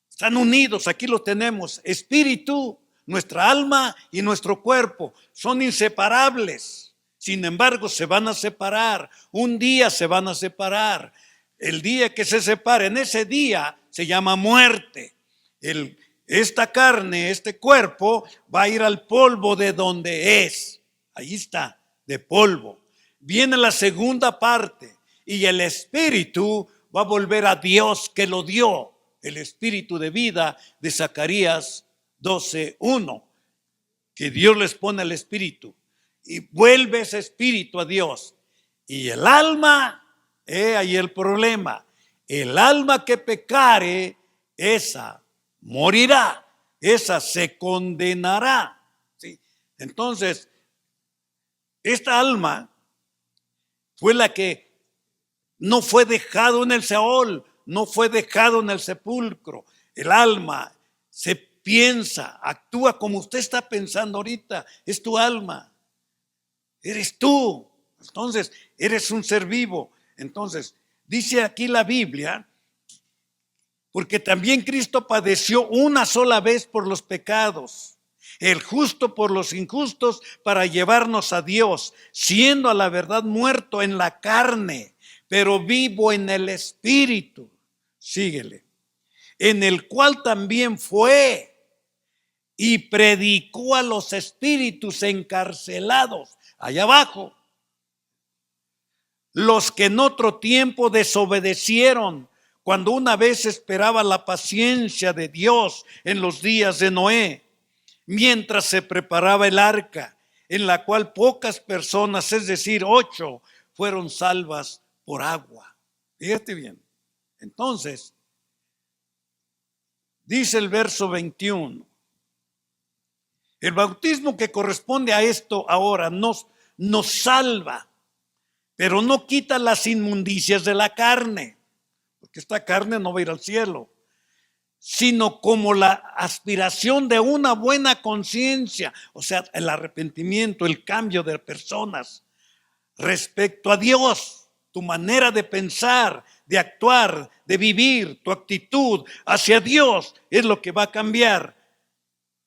están unidos, aquí lo tenemos, espíritu, nuestra alma y nuestro cuerpo, son inseparables. Sin embargo, se van a separar, un día se van a separar. El día que se separen, ese día se llama muerte. Esta carne, este cuerpo, va a ir al polvo de donde es. Ahí está, de polvo. Viene la segunda parte y el espíritu va a volver a Dios que lo dio. El espíritu de vida de Zacarías 12:1, que Dios les pone el espíritu y vuelve ese espíritu a Dios. Y el alma, ahí el problema, el alma que pecare, esa morirá, esa se condenará. ¿Sí? Entonces, esta alma fue la que no fue dejado en el Seol, no fue dejado en el sepulcro. El alma se piensa, actúa como usted está pensando ahorita, es tu alma, eres tú. Entonces, eres un ser vivo. Entonces, dice aquí la Biblia, porque también Cristo padeció una sola vez por los pecados, el justo por los injustos, para llevarnos a Dios, siendo a la verdad muerto en la carne, pero vivo en el espíritu. Síguele. En el cual también fue y predicó a los espíritus encarcelados allá abajo, los que en otro tiempo desobedecieron, cuando una vez esperaba la paciencia de Dios en los días de Noé, mientras se preparaba el arca, en la cual pocas personas, es decir, 8, fueron salvas por agua. Fíjate bien. Entonces, dice el verso 21, el bautismo que corresponde a esto ahora nos salva, pero no quita las inmundicias de la carne, porque esta carne no va a ir al cielo, sino como la aspiración de una buena conciencia, o sea, el arrepentimiento, el cambio de personas respecto a Dios, tu manera de pensar, de actuar, de vivir, tu actitud hacia Dios es lo que va a cambiar.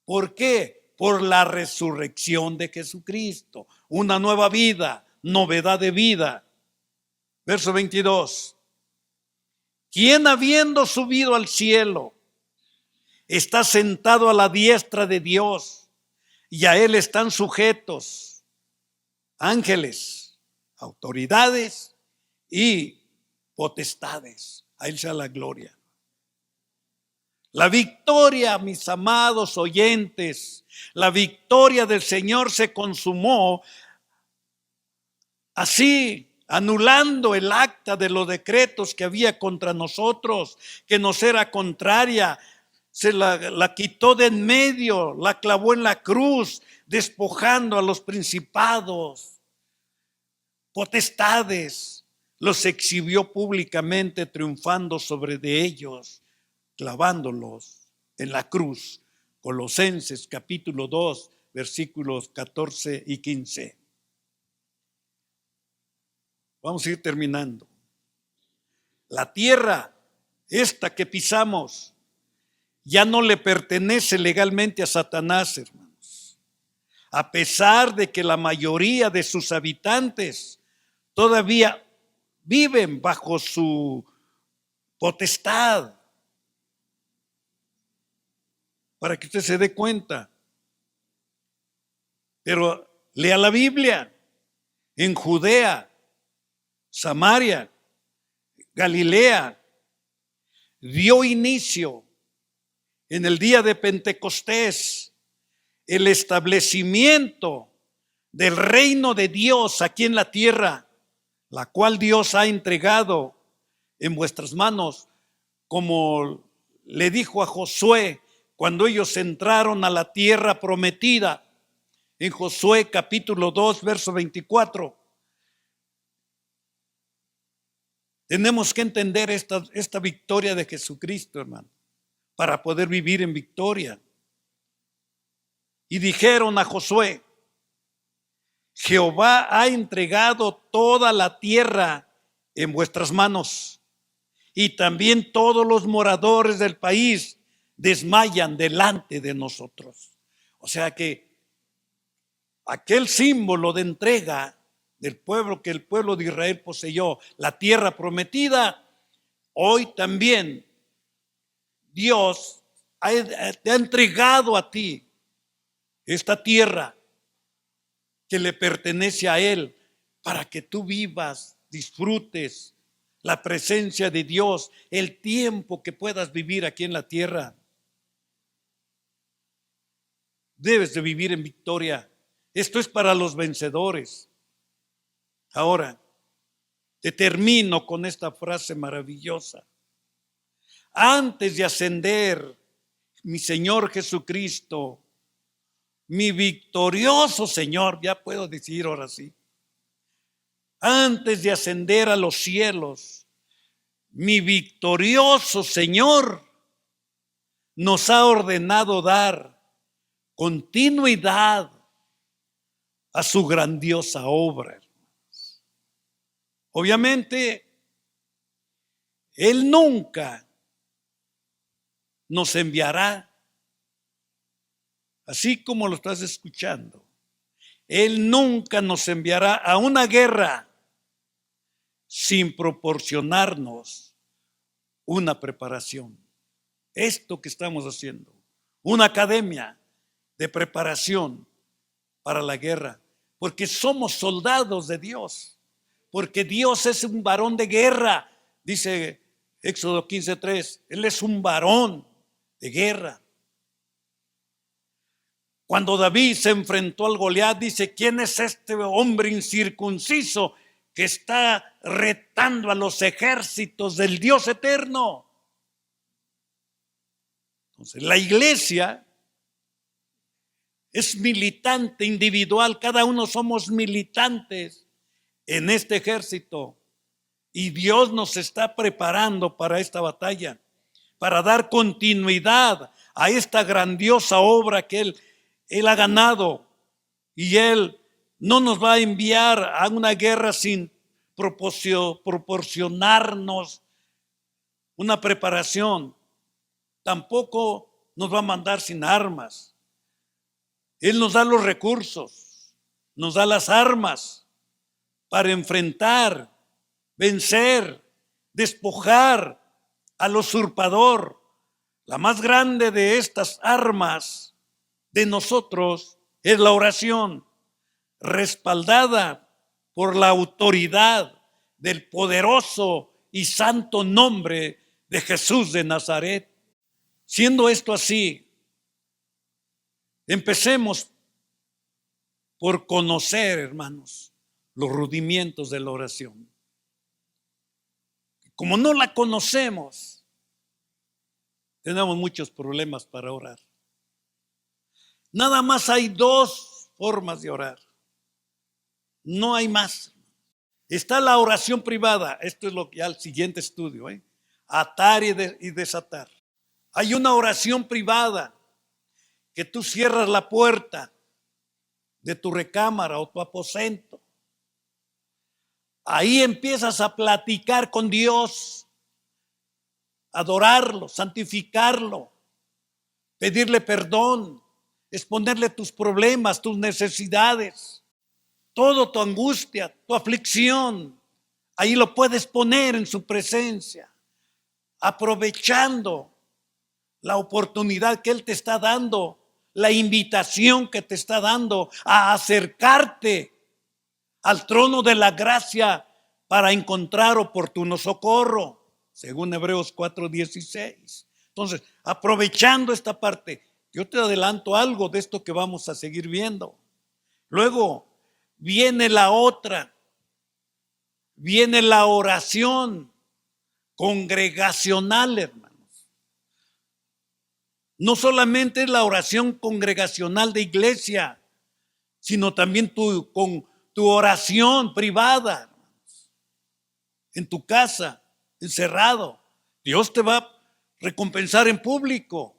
¿Por qué? Por la resurrección de Jesucristo, una nueva vida, novedad de vida. Verso 22. Quien habiendo subido al cielo está sentado a la diestra de Dios, y a él están sujetos ángeles, autoridades y potestades. A él sea la gloria. La victoria, mis amados oyentes, la victoria del Señor se consumó así, anulando el acta de los decretos que había contra nosotros, que nos era contraria. Se la quitó de en medio, la clavó en la cruz, despojando a los principados, potestades, los exhibió públicamente, triunfando sobre de ellos, clavándolos en la cruz. Colosenses capítulo 2, versículos 14 y 15. Vamos a ir terminando. La tierra, esta que pisamos, ya no le pertenece legalmente a Satanás, hermanos. A pesar de que la mayoría de sus habitantes todavía viven bajo su potestad. Para que usted se dé cuenta. Pero lea la Biblia. En Judea, Samaria, Galilea, dio inicio en el día de Pentecostés el establecimiento del reino de Dios aquí en la tierra, la cual Dios ha entregado en vuestras manos, como le dijo a Josué cuando ellos entraron a la tierra prometida, en Josué capítulo 2, verso 24. Tenemos que entender esta victoria de Jesucristo, hermano, para poder vivir en victoria. Y dijeron a Josué: Jehová ha entregado toda la tierra en vuestras manos, y también todos los moradores del país desmayan delante de nosotros. O sea que aquel símbolo de entrega del pueblo que el pueblo de Israel poseyó, la tierra prometida, hoy también Dios te ha entregado a ti esta tierra que le pertenece a Él, para que tú vivas, disfrutes la presencia de Dios, el tiempo que puedas vivir aquí en la tierra. Debes de vivir en victoria. Esto es para los vencedores. Ahora, te termino con esta frase maravillosa. Antes de ascender, mi Señor Jesucristo, mi victorioso Señor, ya puedo decir ahora sí, antes de ascender a los cielos, mi victorioso Señor nos ha ordenado dar continuidad a su grandiosa obra. Obviamente, Él nunca nos enviará, así como lo estás escuchando, Él nunca nos enviará a una guerra sin proporcionarnos una preparación. Esto que estamos haciendo, una academia de preparación para la guerra, porque somos soldados de Dios, porque Dios es un varón de guerra, dice Éxodo 15:3, Él es un varón de guerra. Cuando David se enfrentó al Goliat, dice: ¿quién es este hombre incircunciso que está retando a los ejércitos del Dios eterno? Entonces, la iglesia es militante individual, cada uno somos militantes en este ejército, y Dios nos está preparando para esta batalla, para dar continuidad a esta grandiosa obra que Él ha ganado, y Él no nos va a enviar a una guerra sin proporcionarnos una preparación. Tampoco nos va a mandar sin armas. Él nos da los recursos, nos da las armas para enfrentar, vencer, despojar al usurpador. La más grande de estas armas de nosotros es la oración, respaldada por la autoridad del poderoso y santo nombre de Jesús de Nazaret. Siendo esto así, empecemos por conocer, hermanos, los rudimientos de la oración. Como no la conocemos, tenemos muchos problemas para orar. Nada más hay dos formas de orar. No hay más. Está la oración privada. Esto es lo que ya el siguiente estudio, atar y desatar. Hay una oración privada que tú cierras la puerta de tu recámara o tu aposento. Ahí empiezas a platicar con Dios, adorarlo, santificarlo, pedirle perdón, exponerle tus problemas, tus necesidades, todo tu angustia, tu aflicción. Ahí lo puedes poner en su presencia, aprovechando la oportunidad que Él te está dando, la invitación que te está dando a acercarte al trono de la gracia para encontrar oportuno socorro, según Hebreos 4:16. Entonces, aprovechando esta parte, yo te adelanto algo de esto que vamos a seguir viendo. Luego viene la otra, viene la oración congregacional, hermanos. No solamente es la oración congregacional de iglesia, sino también con tu oración privada, hermanos, en tu casa, encerrado. Dios te va a recompensar en público.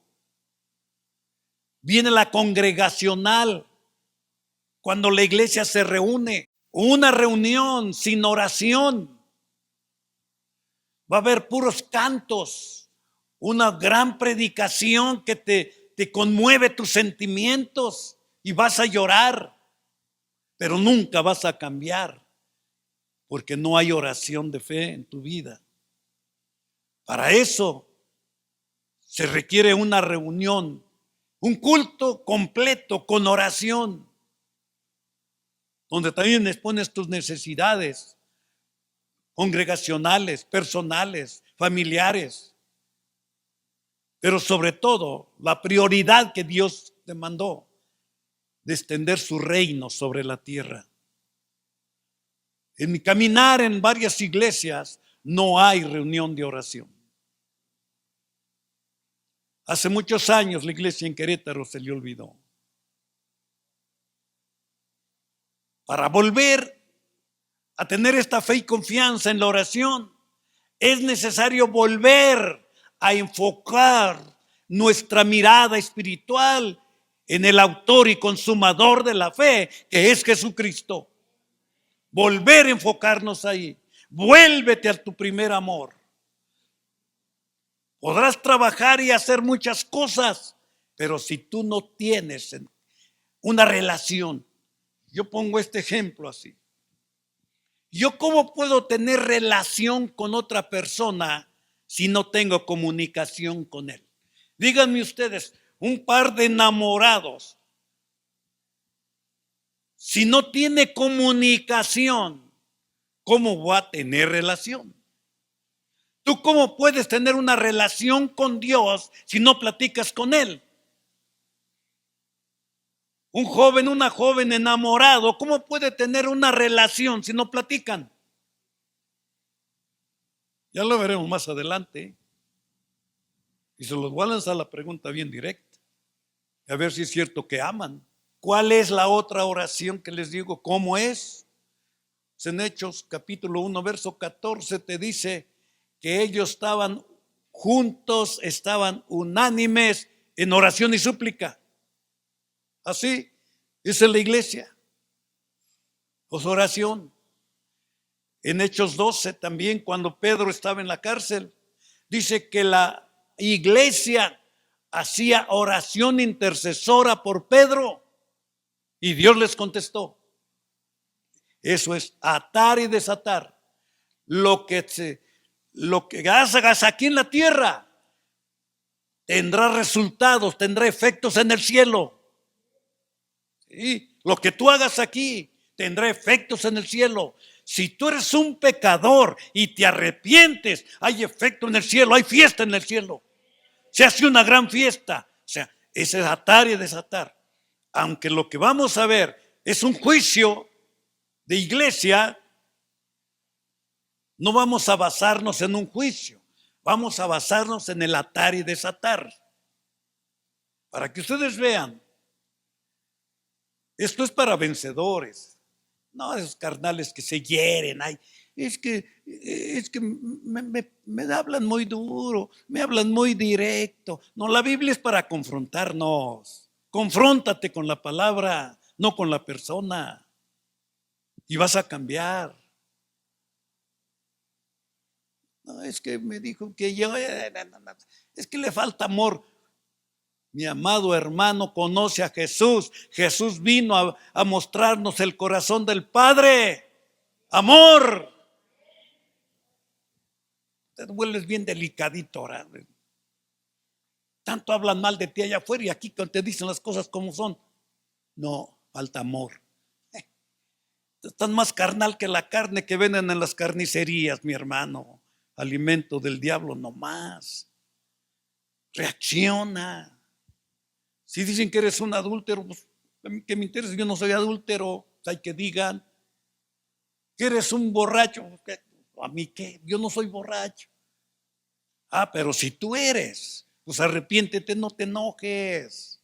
Viene la congregacional, cuando la iglesia se reúne. Una reunión sin oración. Va a haber puros cantos, una gran predicación que te conmueve tus sentimientos y vas a llorar, pero nunca vas a cambiar porque no hay oración de fe en tu vida. Para eso se requiere una reunión, un culto completo con oración, donde también expones tus necesidades congregacionales, personales, familiares, pero sobre todo la prioridad que Dios te mandó de extender su reino sobre la tierra. En mi caminar en varias iglesias no hay reunión de oración. Hace muchos años la iglesia en Querétaro se le olvidó. Para volver a tener esta fe y confianza en la oración, es necesario volver a enfocar nuestra mirada espiritual en el autor y consumador de la fe, que es Jesucristo. Volver a enfocarnos ahí. Vuélvete a tu primer amor. Podrás trabajar y hacer muchas cosas, pero si tú no tienes una relación, yo pongo este ejemplo así. ¿Yo cómo puedo tener relación con otra persona si no tengo comunicación con él? Díganme ustedes, un par de enamorados, si no tiene comunicación, ¿cómo va a tener relación? ¿Tú cómo puedes tener una relación con Dios si no platicas con Él? Un joven, una joven enamorado, ¿cómo puede tener una relación si no platican? Ya lo veremos más adelante. Y se los voy a lanzar la pregunta bien directa. A ver si es cierto que aman. ¿Cuál es la otra oración que les digo? ¿Cómo es? En Hechos capítulo 1, verso 14 te dice que ellos estaban juntos, estaban unánimes en oración y súplica. Así es la iglesia. Pues oración. En Hechos 12 también, cuando Pedro estaba en la cárcel, dice que la iglesia hacía oración intercesora por Pedro y Dios les contestó. Eso es atar y desatar. Lo que hagas aquí en la tierra tendrá resultados, tendrá efectos en el cielo. ¿Sí? Lo que tú hagas aquí tendrá efectos en el cielo. Si tú eres un pecador y te arrepientes, hay efecto en el cielo, hay fiesta en el cielo. Se hace una gran fiesta. O sea, ese es atar y desatar. Aunque lo que vamos a ver es un juicio de iglesia, no vamos a basarnos en un juicio, vamos a basarnos en el atar y desatar. Para que ustedes vean, esto es para vencedores, no esos carnales que se hieren. Ay, es que me hablan muy duro, me hablan muy directo. No, la Biblia es para confrontarnos. Confróntate con la palabra, no con la persona, y vas a cambiar. No, es que me dijo que yo, es que le falta amor. Mi amado hermano conoce a Jesús. Jesús vino a mostrarnos el corazón del Padre. Amor. Te vuelves bien delicadito ahora. Tanto hablan mal de ti allá afuera y aquí te dicen las cosas como son. No, falta amor. Estás más carnal que la carne que venden en las carnicerías, mi hermano. Alimento del diablo nomás. Reacciona. Si dicen que eres un adúltero, pues que me interesa, yo no soy adúltero. Hay que digan que eres un borracho. ¿A mí qué? Yo no soy borracho. Ah, pero si tú eres, pues arrepiéntete, no te enojes.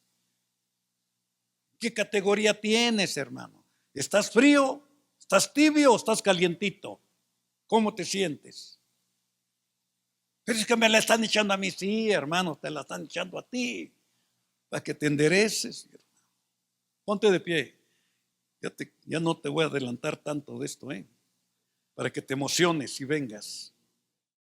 ¿Qué categoría tienes, hermano? ¿Estás frío? ¿Estás tibio o estás calientito? ¿Cómo te sientes? Pero es que me la están echando a mí. Sí, hermano, te la están echando a ti. Para que te endereces. Ponte de pie. Ya no te voy a adelantar tanto de esto, para que te emociones y vengas.